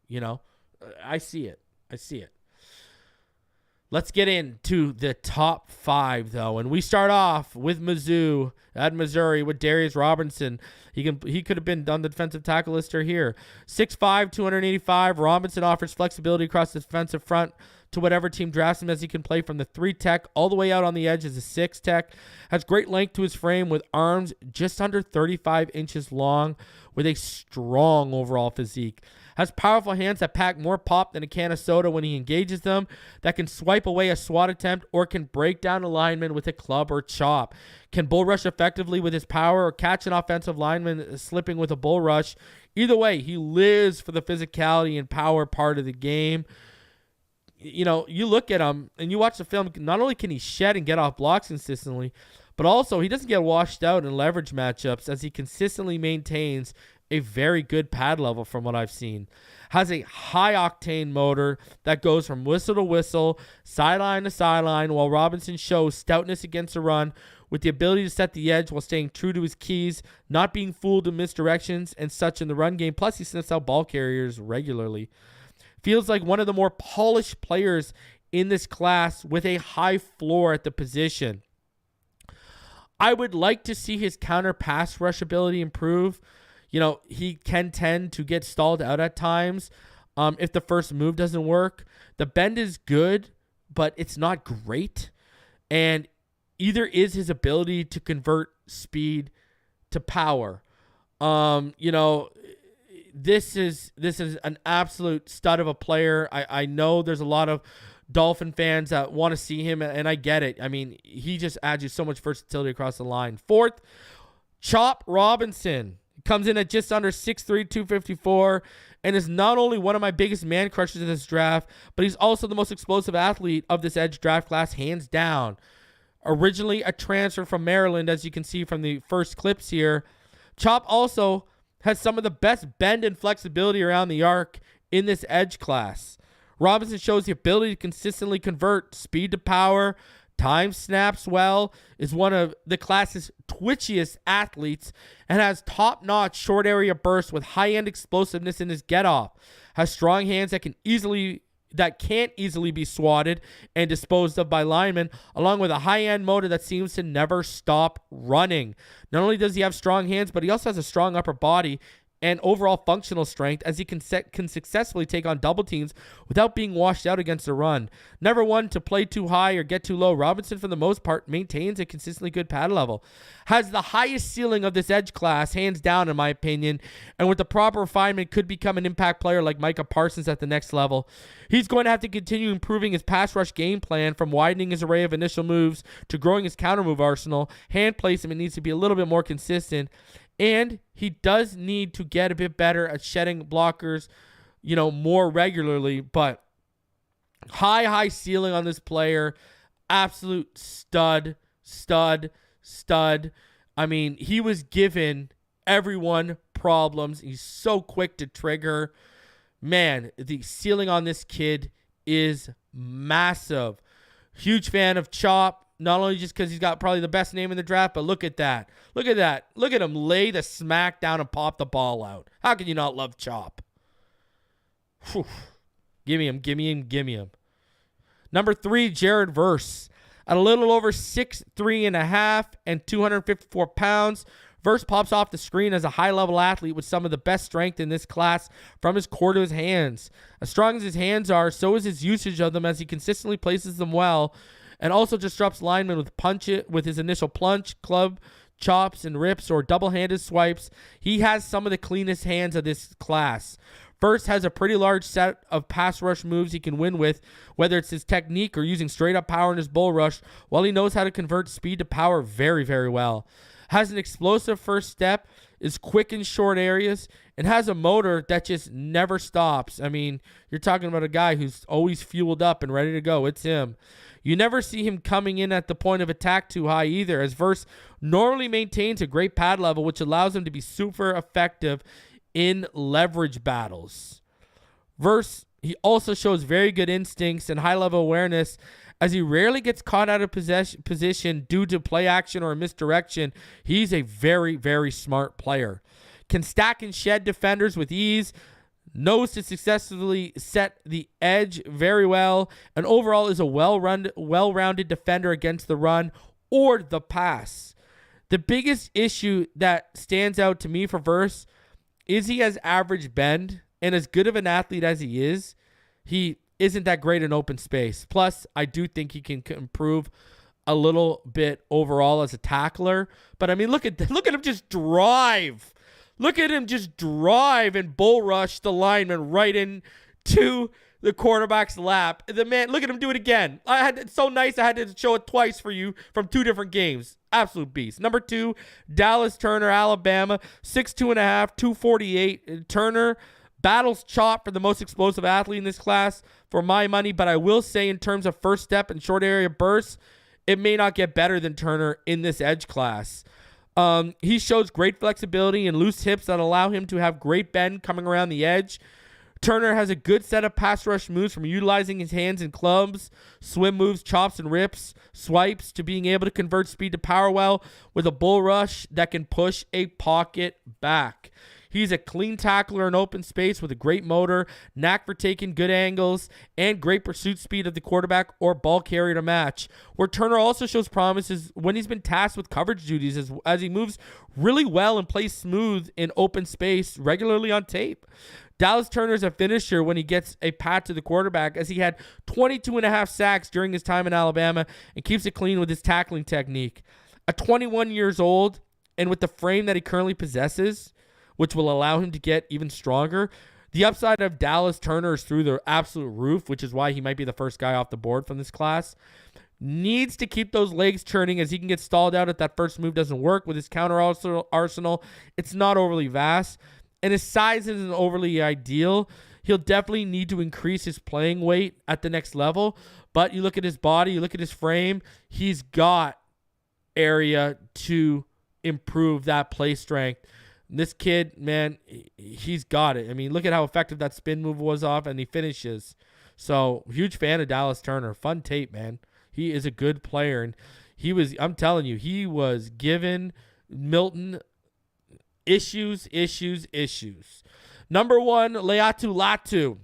I see it. Let's get into the top 5, though. And we start off with Mizzou at Missouri with Darius Robinson. He could have been on the defensive tackle list here. 6'5", 285. Robinson offers flexibility across the defensive front to whatever team drafts him, as he can play from the 3 tech all the way out on the edge as a 6 tech. Has great length to his frame with arms just under 35 inches long with a strong overall physique. Has powerful hands that pack more pop than a can of soda when he engages them, that can swipe away a swat attempt or can break down a lineman with a club or chop. Can bull rush effectively with his power or catch an offensive lineman slipping with a bull rush. Either way, he lives for the physicality and power part of the game. You look at him and you watch the film, not only can he shed and get off blocks consistently, but also he doesn't get washed out in leverage matchups, as he consistently maintains a very good pad level from what I've seen. Has a high octane motor that goes from whistle to whistle, sideline to sideline, while Robinson shows stoutness against the run with the ability to set the edge while staying true to his keys, not being fooled in misdirections and such in the run game. Plus, he sniffs out ball carriers regularly. Feels like one of the more polished players in this class with a high floor at the position. I would like to see his counter pass rush ability improve. He can tend to get stalled out at times if the first move doesn't work. The bend is good, but it's not great. And either is his ability to convert speed to power. This is an absolute stud of a player. I know there's a lot of Dolphin fans that want to see him, and I get it. I mean, he just adds you so much versatility across the line. Fourth, Chop Robinson. Comes in at just under 6'3", 254, and is not only one of my biggest man crushes in this draft, but he's also the most explosive athlete of this edge draft class, hands down. Originally a transfer from Maryland, as you can see from the first clips here. Chop also has some of the best bend and flexibility around the arc in this edge class. Robinson shows the ability to consistently convert speed to power, time snaps well, is one of the class's twitchiest athletes, and has top-notch short area bursts with high-end explosiveness in his get-off. Has strong hands that can't easily be swatted and disposed of by linemen, along with a high-end motor that seems to never stop running. Not only does he have strong hands, but he also has a strong upper body and overall functional strength, as he can successfully take on double teams without being washed out against the run. Never one to play too high or get too low. Robinson, for the most part, maintains a consistently good pad level. Has the highest ceiling of this edge class, hands down in my opinion, and with the proper refinement could become an impact player like Micah Parsons at the next level. He's going to have to continue improving his pass rush game plan, from widening his array of initial moves to growing his counter move arsenal. Hand placement needs to be a little bit more consistent. And he does need to get a bit better at shedding blockers, more regularly. But high ceiling on this player. Absolute stud. I mean, he was giving everyone problems. He's so quick to trigger. Man, the ceiling on this kid is massive. Huge fan of Chop. Not only just because he's got probably the best name in the draft, but look at that. Look at him lay the smack down and pop the ball out. How can you not love Chop? Whew. Give me him. Number 3, Jared Verse. At a little over 6'3.5" and 254 pounds, Verse pops off the screen as a high-level athlete with some of the best strength in this class from his core to his hands. As strong as his hands are, so is his usage of them, as he consistently places them well, and also disrupts linemen with his initial plunge, club, chops, and rips, or double-handed swipes. He has some of the cleanest hands of this class. First, has a pretty large set of pass rush moves he can win with, whether it's his technique or using straight-up power in his bull rush, while he knows how to convert speed to power very, very well. Has an explosive first step, is quick in short areas, and has a motor that just never stops. I mean, you're talking about a guy who's always fueled up and ready to go. It's him. You never see him coming in at the point of attack too high either, as Verse normally maintains a great pad level, which allows him to be super effective in leverage battles. Verse, he also shows very good instincts and high-level awareness, as he rarely gets caught out of position due to play action or misdirection. He's a very, very smart player. Can stack and shed defenders with ease, knows to successfully set the edge very well, and overall is a well-rounded defender against the run or the pass. The biggest issue that stands out to me for Verse is he has average bend, and as good of an athlete as he isn't that great in open space. Plus, I do think he can improve a little bit overall as a tackler. But I mean, look at him just drive. Look at him just drive and bull rush the lineman right into the quarterback's lap. The man, look at him do it again. It's so nice I had to show it twice for you from 2 different games. Absolute beast. Number 2, Dallas Turner, Alabama, 6'2.5", 248. Turner battles Chop for the most explosive athlete in this class for my money, but I will say in terms of first step and short area bursts, it may not get better than Turner in this edge class. He shows great flexibility and loose hips that allow him to have great bend coming around the edge. Turner has a good set of pass rush moves, from utilizing his hands and clubs, swim moves, chops and rips, swipes, to being able to convert speed to power well with a bull rush that can push a pocket back. He's a clean tackler in open space with a great motor, knack for taking good angles, and great pursuit speed of the quarterback or ball carrier to match. Where Turner also shows promise is when he's been tasked with coverage duties, as he moves really well and plays smooth in open space regularly on tape. Dallas Turner's a finisher when he gets a pat to the quarterback, as he had 22.5 sacks during his time in Alabama and keeps it clean with his tackling technique. At 21 years old, and with the frame that he currently possesses, which will allow him to get even stronger, the upside of Dallas Turner is through the absolute roof, which is why he might be the first guy off the board from this class. Needs to keep those legs turning, as he can get stalled out if that first move doesn't work. With his counter arsenal, it's not overly vast, and his size isn't overly ideal. He'll definitely need to increase his playing weight at the next level, but you look at his body, you look at his frame, he's got area to improve that play strength. This kid, man, he's got it. I mean, look at how effective that spin move was off, and he finishes. So, huge fan of Dallas Turner. Fun tape, man. He is a good player, and I'm telling you, he was giving Milton issues. Number 1, Laiatu Latu.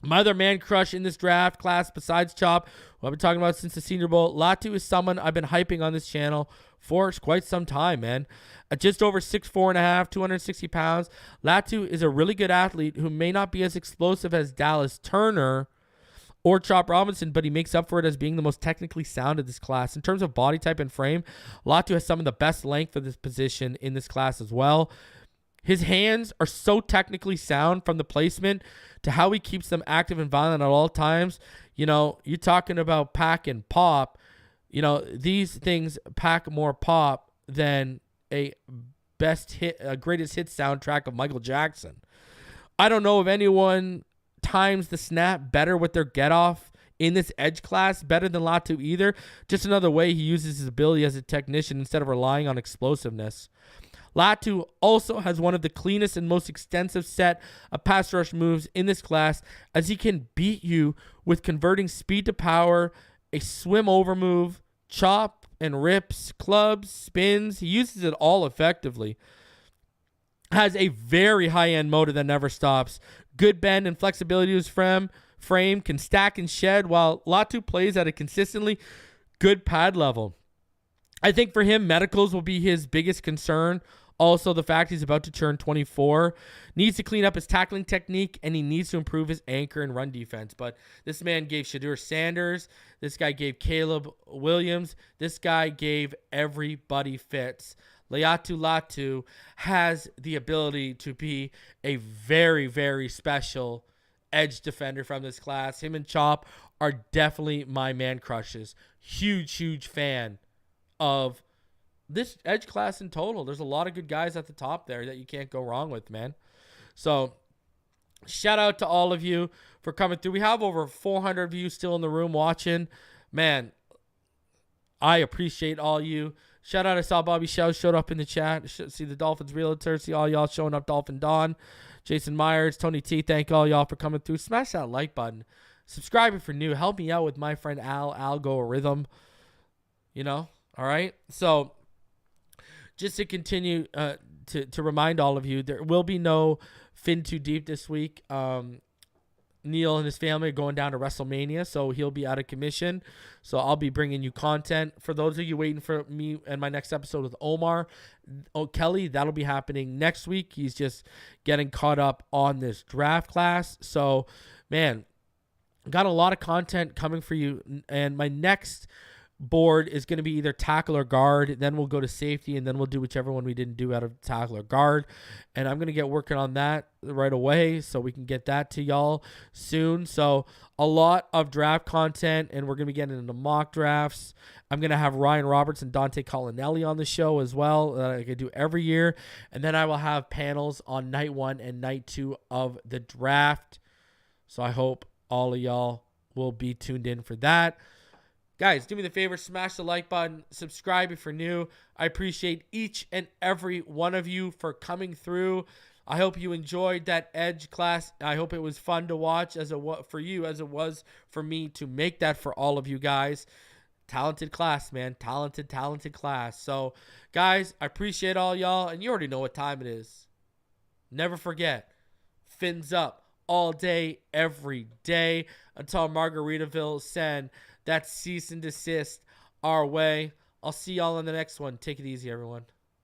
My other man crush in this draft class, besides Chop, who I've been talking about since the Senior Bowl. Latu is someone I've been hyping on this channel for quite some time, man. At just over 6'4.5", 260 pounds, Latu is a really good athlete who may not be as explosive as Dallas Turner or Chop Robinson, but he makes up for it as being the most technically sound of this class. In terms of body type and frame, Latu has some of the best length for this position in this class as well. His hands are so technically sound, from the placement to how he keeps them active and violent at all times. You know, you're talking about pack and pop. You know, these things pack more pop than a greatest hit soundtrack of Michael Jackson. I don't know if anyone times the snap better with their get off in this edge class better than Latu either. Just another way he uses his ability as a technician instead of relying on explosiveness. Latu also has one of the cleanest and most extensive set of pass rush moves in this class, as he can beat you with converting speed to power, a swim over move, chop and rips, clubs, spins. He uses it all effectively. Has a very high-end motor that never stops. Good bend and flexibility to his frame, can stack and shed, while Latu plays at a consistently good pad level. I think for him, medicals will be his biggest concern. Also, the fact he's about to turn 24. Needs to clean up his tackling technique, and he needs to improve his anchor and run defense. But this man gave Shadur Sanders. This guy gave Caleb Williams. This guy gave everybody fits. Laiatu Latu has the ability to be a very, very special edge defender from this class. Him and Chop are definitely my man crushes. Huge fan of this edge class in total. There's a lot of good guys at the top there that you can't go wrong with, man. So shout out to all of you for coming through. We have over 400 of you still in the room watching. Man, I appreciate all you. Shout out, I saw Bobby Show showed up in the chat. See the Dolphins Realtor. See all y'all showing up. Dolphin Don, Jason Myers, Tony T. Thank all y'all for coming through. Smash that like button. Subscribe if you're new. Help me out with my friend Algorithm. You know? All right? So just to continue to remind all of you, there will be no Fin Too Deep this week. Neil and his family are going down to WrestleMania, so he'll be out of commission. So I'll be bringing you content. For those of you waiting for me and my next episode with Omar Kelly, that'll be happening next week. He's just getting caught up on this draft class. So, man, got a lot of content coming for you. And my next board is going to be either tackle or guard. Then we'll go to safety, and then we'll do whichever one we didn't do out of tackle or guard. And I'm going to get working on that right away so we can get that to y'all soon. So a lot of draft content, and we're going to be getting into mock drafts. I'm going to have Ryan Roberts and Dante Collinelli on the show as well, that I can do every year. And then I will have panels on night 1 and night 2 of the draft. So I hope all of y'all will be tuned in for that. Guys, do me the favor, smash the like button, subscribe if you're new. I appreciate each and every one of you for coming through. I hope you enjoyed that Edge class. I hope it was fun to watch for you as it was for me to make that for all of you guys. Talented class, man. Talented class. So, guys, I appreciate all y'all, and you already know what time it is. Never forget, fins up all day, every day, until Margaritaville send that cease and desist our way. I'll see y'all in the next one. Take it easy, everyone.